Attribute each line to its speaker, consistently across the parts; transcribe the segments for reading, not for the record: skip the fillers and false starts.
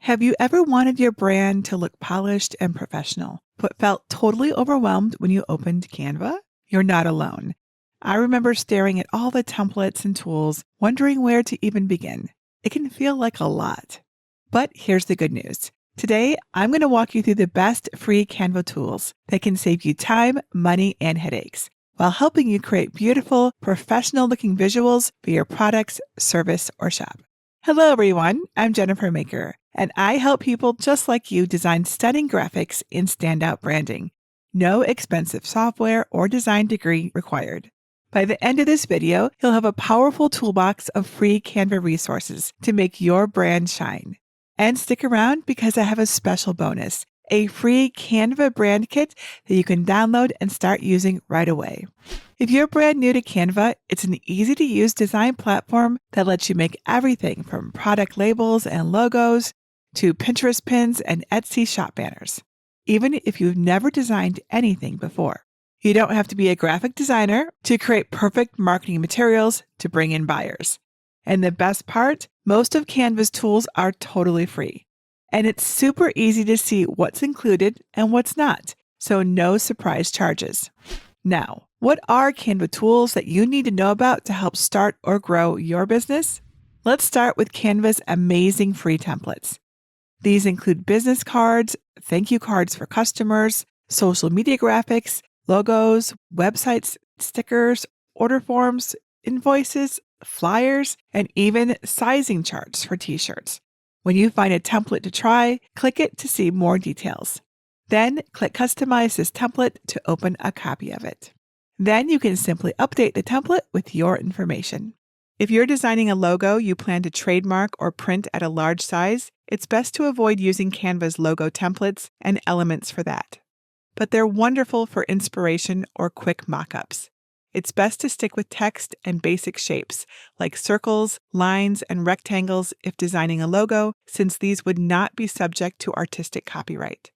Speaker 1: Have you ever wanted your brand to look polished and professional, but felt totally overwhelmed when you opened Canva? You're not alone. I remember staring at all the templates and tools, wondering where to even begin. It can feel like a lot. But here's the good news. Today, I'm going to walk you through the best free Canva tools that can save you time, money, and headaches, while helping you create beautiful, professional-looking visuals for your products, service, or shop. Hello, everyone. I'm JenniferMaker, and I help people just like you design stunning graphics in standout branding. No expensive software or design degree required. By the end of this video, you'll have a powerful toolbox of free Canva resources to make your brand shine. And stick around because I have a special bonus, a free Canva brand kit that you can download and start using right away. If you're brand new to Canva, it's an easy-to-use design platform that lets you make everything from product labels and logos to Pinterest pins and Etsy shop banners, even if you've never designed anything before. You don't have to be a graphic designer to create perfect marketing materials to bring in buyers. And the best part, most of Canva's tools are totally free. And it's super easy to see what's included and what's not, so no surprise charges. Now, what are Canva tools that you need to know about to help start or grow your business? Let's start with Canva's amazing free templates. These include business cards, thank you cards for customers, social media graphics, logos, websites, stickers, order forms, invoices, flyers, and even sizing charts for t-shirts. When you find a template to try, click it to see more details. Then click Customize this template to open a copy of it. Then you can simply update the template with your information. If you're designing a logo you plan to trademark or print at a large size, it's best to avoid using Canva's logo templates and elements for that. But they're wonderful for inspiration or quick mockups. It's best to stick with text and basic shapes like circles, lines, and rectangles if designing a logo, since these would not be subject to artistic copyright.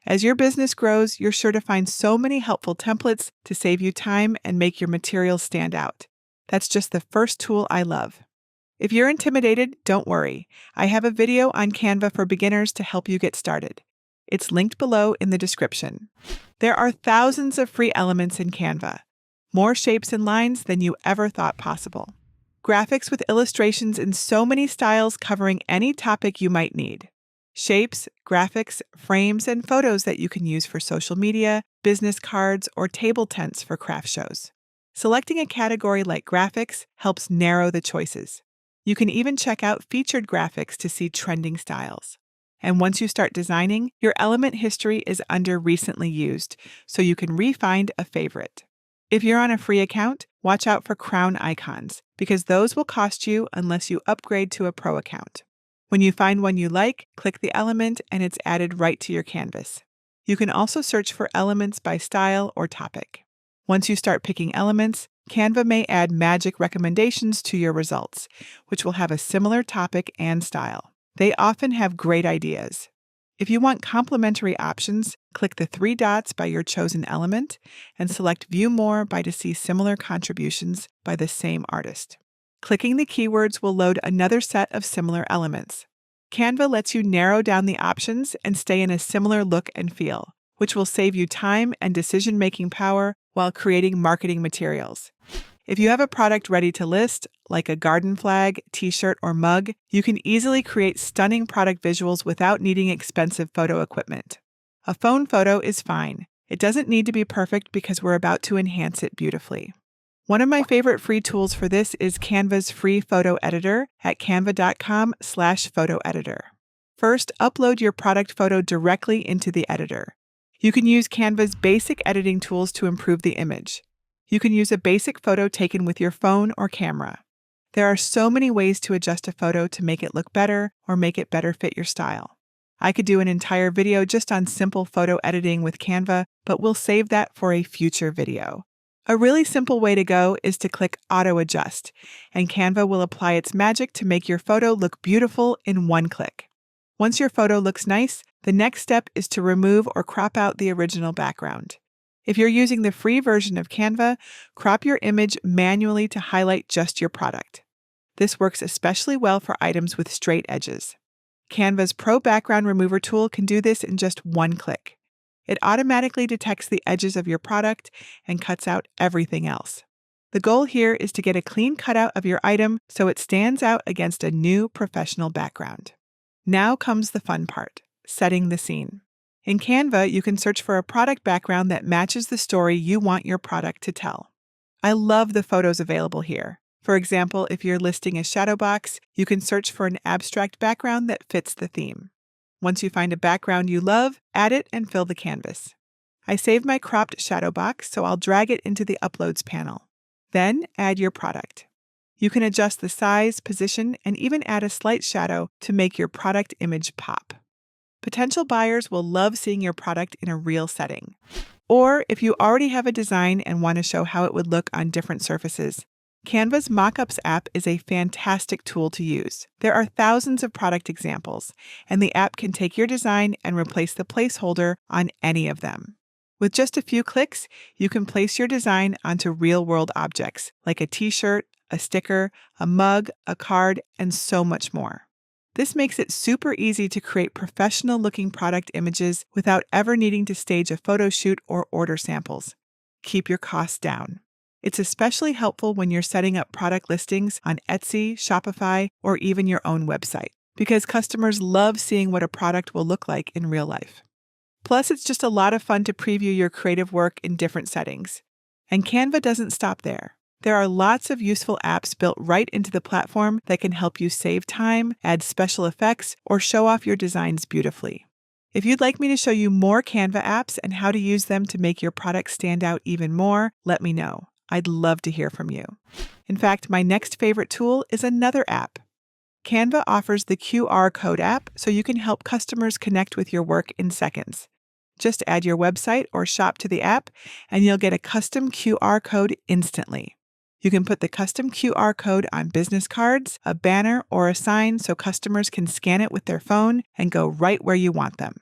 Speaker 1: As your business grows, you're sure to find so many helpful templates to save you time and make your materials stand out. That's just the first tool I love. If you're intimidated, don't worry. I have a video on Canva for beginners to help you get started. It's linked below in the description. There are thousands of free elements in Canva. More shapes and lines than you ever thought possible. Graphics with illustrations in so many styles covering any topic you might need. Shapes, graphics, frames, and photos that you can use for social media, business cards, or table tents for craft shows. Selecting a category like graphics helps narrow the choices. You can even check out featured graphics to see trending styles. And once you start designing, your element history is under recently used, so you can re-find a favorite. If you're on a free account, watch out for crown icons, because those will cost you unless you upgrade to a pro account. When you find one you like, click the element and it's added right to your canvas. You can also search for elements by style or topic. Once you start picking elements, Canva may add magic recommendations to your results, which will have a similar topic and style. They often have great ideas. If you want complementary options, click the three dots by your chosen element and select View More to see similar contributions by the same artist. Clicking the keywords will load another set of similar elements. Canva lets you narrow down the options and stay in a similar look and feel, which will save you time and decision-making power while creating marketing materials. If you have a product ready to list, like a garden flag, t-shirt, or mug, you can easily create stunning product visuals without needing expensive photo equipment. A phone photo is fine. It doesn't need to be perfect because we're about to enhance it beautifully. One of my favorite free tools for this is Canva's free photo editor at canva.com/photo editor. First, upload your product photo directly into the editor. You can use Canva's basic editing tools to improve the image. You can use a basic photo taken with your phone or camera. There are so many ways to adjust a photo to make it look better or make it better fit your style. I could do an entire video just on simple photo editing with Canva, but we'll save that for a future video. A really simple way to go is to click Auto Adjust, and Canva will apply its magic to make your photo look beautiful in one click. Once your photo looks nice, the next step is to remove or crop out the original background. If you're using the free version of Canva, crop your image manually to highlight just your product. This works especially well for items with straight edges. Canva's Pro Background Remover tool can do this in just one click. It automatically detects the edges of your product and cuts out everything else. The goal here is to get a clean cutout of your item so it stands out against a new professional background. Now comes the fun part, setting the scene. In Canva, you can search for a product background that matches the story you want your product to tell. I love the photos available here. For example, if you're listing a shadow box, you can search for an abstract background that fits the theme. Once you find a background you love, add it and fill the canvas. I saved my cropped shadow box, so I'll drag it into the Uploads panel. Then add your product. You can adjust the size, position, and even add a slight shadow to make your product image pop. Potential buyers will love seeing your product in a real setting. Or if you already have a design and want to show how it would look on different surfaces, Canva's Mockups app is a fantastic tool to use. There are thousands of product examples, and the app can take your design and replace the placeholder on any of them. With just a few clicks, you can place your design onto real-world objects like a t-shirt, a sticker, a mug, a card, and so much more. This makes it super easy to create professional-looking product images without ever needing to stage a photo shoot or order samples. Keep your costs down. It's especially helpful when you're setting up product listings on Etsy, Shopify, or even your own website, because customers love seeing what a product will look like in real life. Plus, it's just a lot of fun to preview your creative work in different settings. And Canva doesn't stop there. There are lots of useful apps built right into the platform that can help you save time, add special effects, or show off your designs beautifully. If you'd like me to show you more Canva apps and how to use them to make your product stand out even more, let me know. I'd love to hear from you. In fact, my next favorite tool is another app. Canva offers the QR code app so you can help customers connect with your work in seconds. Just add your website or shop to the app, and you'll get a custom QR code instantly. You can put the custom QR code on business cards, a banner, or a sign so customers can scan it with their phone and go right where you want them.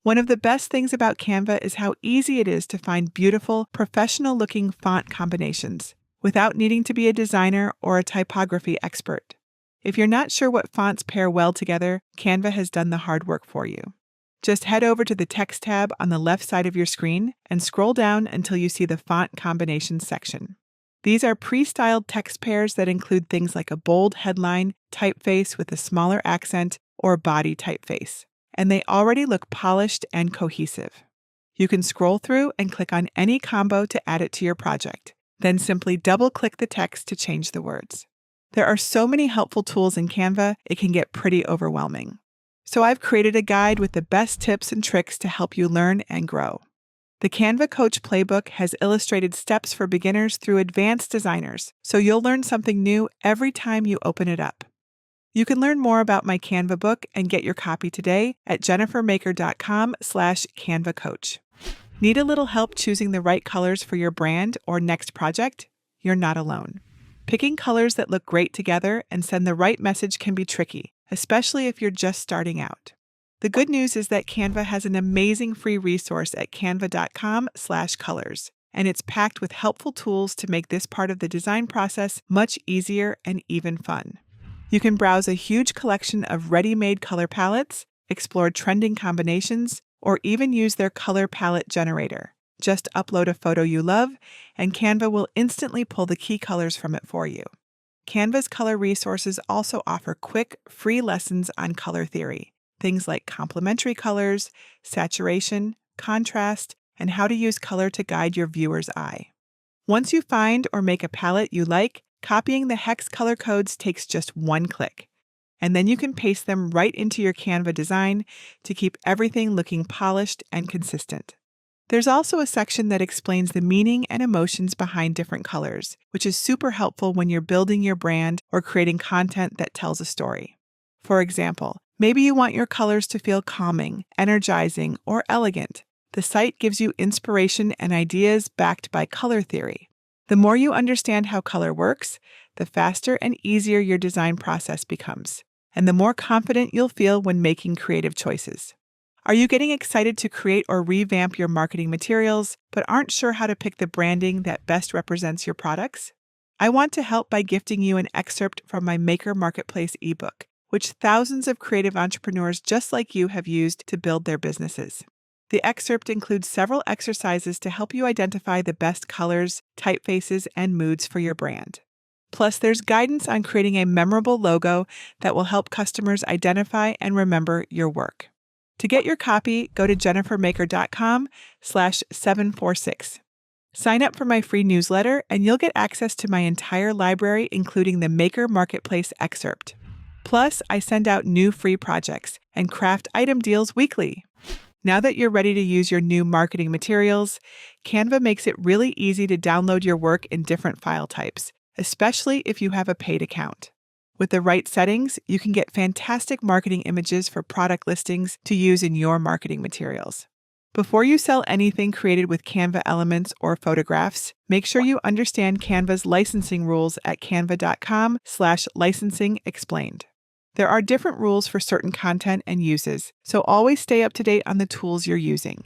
Speaker 1: One of the best things about Canva is how easy it is to find beautiful, professional-looking font combinations without needing to be a designer or a typography expert. If you're not sure what fonts pair well together, Canva has done the hard work for you. Just head over to the Text tab on the left side of your screen and scroll down until you see the Font Combinations section. These are pre-styled text pairs that include things like a bold headline, typeface with a smaller accent, or body typeface, and they already look polished and cohesive. You can scroll through and click on any combo to add it to your project, then simply double-click the text to change the words. There are so many helpful tools in Canva, it can get pretty overwhelming. So I've created a guide with the best tips and tricks to help you learn and grow. The Canva Coach Playbook has illustrated steps for beginners through advanced designers, so you'll learn something new every time you open it up. You can learn more about my Canva book and get your copy today at JenniferMaker.com/CanvaCoach. Need a little help choosing the right colors for your brand or next project? You're not alone. Picking colors that look great together and send the right message can be tricky, especially if you're just starting out. The good news is that Canva has an amazing free resource at canva.com/colors, and it's packed with helpful tools to make this part of the design process much easier and even fun. You can browse a huge collection of ready-made color palettes, explore trending combinations, or even use their color palette generator. Just upload a photo you love, and Canva will instantly pull the key colors from it for you. Canva's color resources also offer quick, free lessons on color theory, things like complementary colors, saturation, contrast, and how to use color to guide your viewer's eye. Once you find or make a palette you like, copying the hex color codes takes just one click, and then you can paste them right into your Canva design to keep everything looking polished and consistent. There's also a section that explains the meaning and emotions behind different colors, which is super helpful when you're building your brand or creating content that tells a story. For example, maybe you want your colors to feel calming, energizing, or elegant. The site gives you inspiration and ideas backed by color theory. The more you understand how color works, the faster and easier your design process becomes, and the more confident you'll feel when making creative choices. Are you getting excited to create or revamp your marketing materials, but aren't sure how to pick the branding that best represents your products? I want to help by gifting you an excerpt from my Maker Marketplace ebook, which thousands of creative entrepreneurs just like you have used to build their businesses. The excerpt includes several exercises to help you identify the best colors, typefaces, and moods for your brand. Plus, there's guidance on creating a memorable logo that will help customers identify and remember your work. To get your copy, go to JenniferMaker.com/746. Sign up for my free newsletter, and you'll get access to my entire library, including the Maker Marketplace excerpt. Plus, I send out new free projects and craft item deals weekly. Now that you're ready to use your new marketing materials, Canva makes it really easy to download your work in different file types, especially if you have a paid account. With the right settings, you can get fantastic marketing images for product listings to use in your marketing materials. Before you sell anything created with Canva elements or photographs, make sure you understand Canva's licensing rules at canva.com/licensing explained. There are different rules for certain content and uses, so always stay up to date on the tools you're using.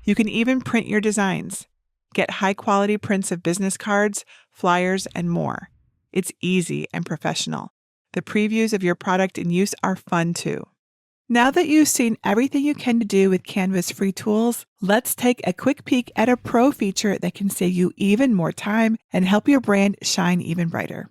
Speaker 1: You can even print your designs. Get high-quality prints of business cards, flyers, and more. It's easy and professional. The previews of your product in use are fun too. Now that you've seen everything you can do with Canva's free tools, let's take a quick peek at a pro feature that can save you even more time and help your brand shine even brighter.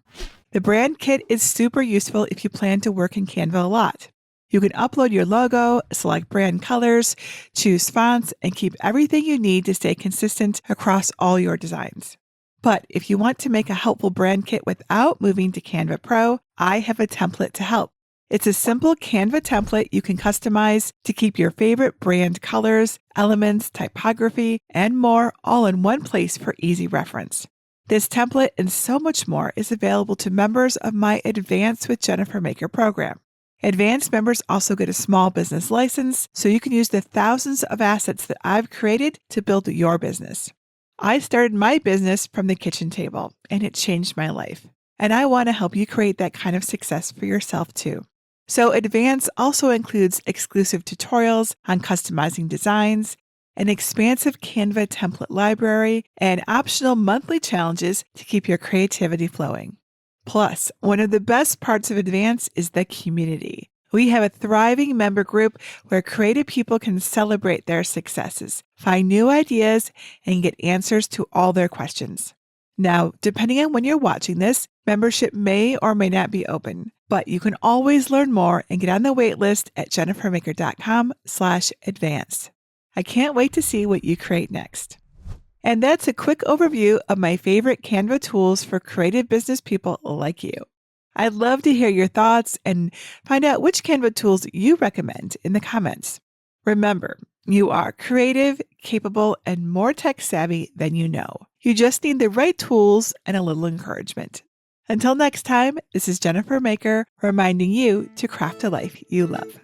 Speaker 1: The brand kit is super useful if you plan to work in Canva a lot. You can upload your logo, select brand colors, choose fonts, and keep everything you need to stay consistent across all your designs. But if you want to make a helpful brand kit without moving to Canva Pro, I have a template to help. It's a simple Canva template you can customize to keep your favorite brand colors, elements, typography, and more all in one place for easy reference. This template and so much more is available to members of my Advanced with JenniferMaker program. Advanced members also get a small business license, so you can use the thousands of assets that I've created to build your business. I started my business from the kitchen table, and it changed my life. And I want to help you create that kind of success for yourself too. So Advanced also includes exclusive tutorials on customizing designs, an expansive Canva template library, and optional monthly challenges to keep your creativity flowing. Plus, one of the best parts of Advance is the community. We have a thriving member group where creative people can celebrate their successes, find new ideas, and get answers to all their questions. Now, depending on when you're watching this, membership may or may not be open, but you can always learn more and get on the wait list at JenniferMaker.com/advance. I can't wait to see what you create next. And that's a quick overview of my favorite Canva tools for creative business people like you. I'd love to hear your thoughts and find out which Canva tools you recommend in the comments. Remember, you are creative, capable, and more tech savvy than you know. You just need the right tools and a little encouragement. Until next time, this is Jennifer Maker reminding you to craft a life you love.